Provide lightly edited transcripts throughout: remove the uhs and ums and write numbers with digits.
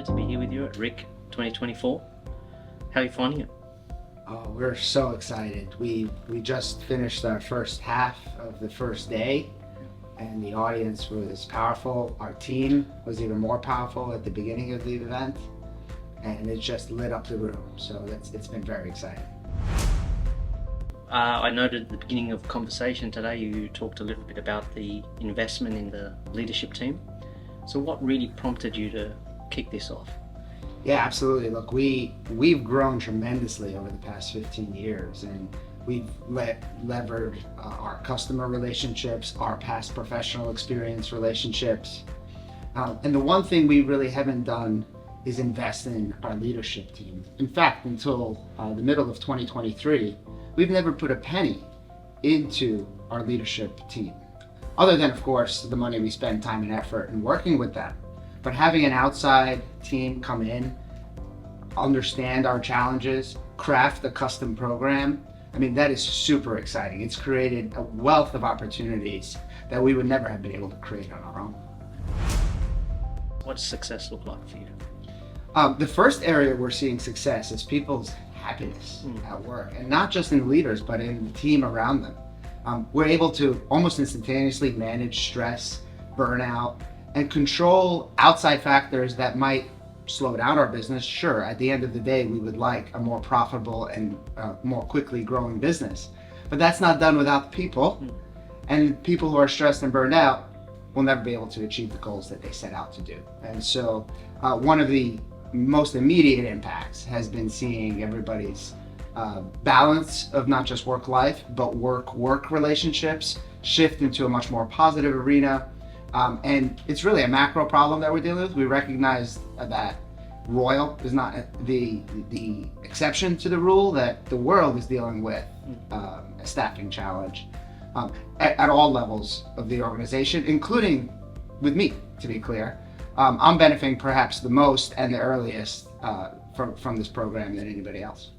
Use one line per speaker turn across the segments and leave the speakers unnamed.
excited to be here with you at RIC 2024. How are you finding it?
Oh, we're so excited. We just finished our first half of the first day, and the audience was powerful. Our team was even more powerful at the beginning of the event, and it just lit up the room. So it's been very exciting.
I noted at the beginning of the conversation today you talked a little bit about the investment in the leadership team. So what really prompted you to kick this off?
Yeah, absolutely. Look, we've grown tremendously over the past 15 years, and we've levered our customer relationships, our past professional experience relationships. And the one thing we really haven't done is invest in our leadership team. In fact, until the middle of 2023, we've never put a penny into our leadership team, other than, of course, the money we spend time and effort in working with them. But having an outside team come in, understand our challenges, craft a custom program, I mean, that is super exciting. It's created a wealth of opportunities that we would never have been able to create on our own.
What does success look like for you?
The first area we're seeing success is people's happiness at work, and not just in leaders, but in the team around them. We're able to almost instantaneously manage stress, burnout, and control outside factors that might slow down our business. Sure, at the end of the day, we would like a more profitable and more quickly growing business, but that's not done without the people. And people who are stressed and burned out will never be able to achieve the goals that they set out to do. And so one of the most immediate impacts has been seeing everybody's balance of not just work-life, but work-work relationships shift into a much more positive arena. And it's really a macro problem that we're dealing with. We recognize that Royal is not the exception to the rule, that the world is dealing with a staffing challenge at all levels of the organization, including with me, to be clear. I'm benefiting perhaps the most and the earliest from this program than anybody else.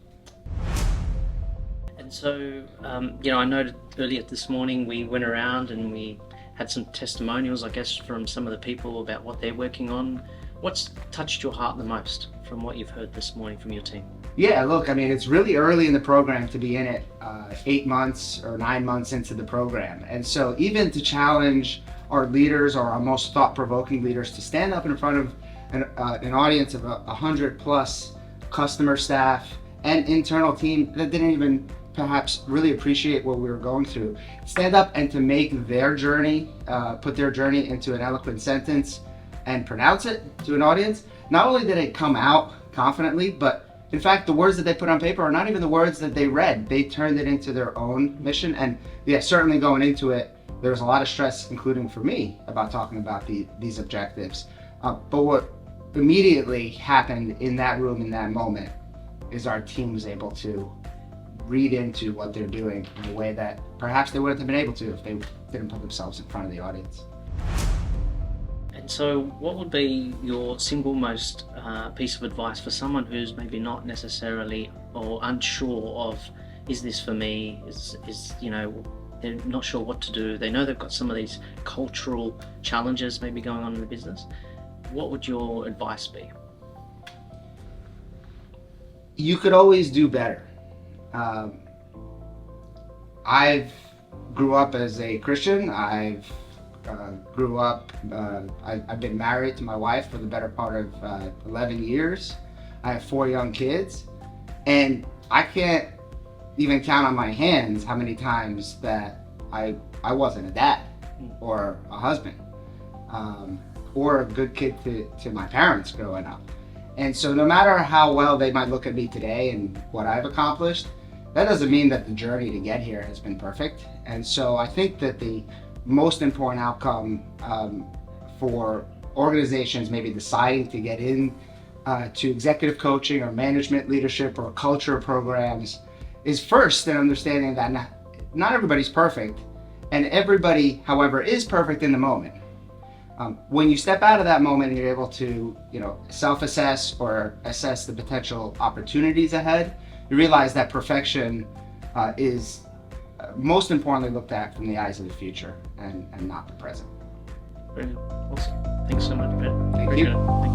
And so, I noted earlier this morning we went around and we had some testimonials, I guess, from some of the people about what they're working on. What's touched your heart the most from what you've heard this morning from your team?
Yeah, look, I mean, it's really early in the program to be in it, 8 months or 9 months into the program. And so even to challenge our leaders or our most thought-provoking leaders to stand up in front of an audience of 100 plus customer staff and internal team that didn't even perhaps really appreciate what we were going through, stand up and to make their journey, put their journey into an eloquent sentence and pronounce it to an audience. Not only did it come out confidently, but in fact, the words that they put on paper are not even the words that they read. They turned it into their own mission. And yeah, certainly going into it, there was a lot of stress, including for me, about talking about these objectives. But what immediately happened in that room, in that moment, is our team was able to read into what they're doing in a way that perhaps they wouldn't have been able to if they didn't put themselves in front of the audience.
And so what would be your single most piece of advice for someone who's maybe not necessarily or unsure of, is this for me, they're not sure what to do, they know they've got some of these cultural challenges maybe going on in the business? What would your advice be?
You could always do better. I've grew up as a Christian. I've been married to my wife for the better part of 11 years. I have 4 young kids, and I can't even count on my hands how many times that I wasn't a dad or a husband or a good kid to my parents growing up. And so no matter how well they might look at me today and what I've accomplished, that doesn't mean that the journey to get here has been perfect. And so I think that the most important outcome for organizations maybe deciding to get in to executive coaching or management leadership or culture programs is first an understanding that not everybody's perfect, and everybody, however, is perfect in the moment. When you step out of that moment and you're able to, self-assess or assess the potential opportunities ahead, you realize that perfection is most importantly looked at from the eyes of the future and not the present.
Brilliant. Awesome. Thanks so much, Ben.
Thank
Appreciate
you.
it. Thank you.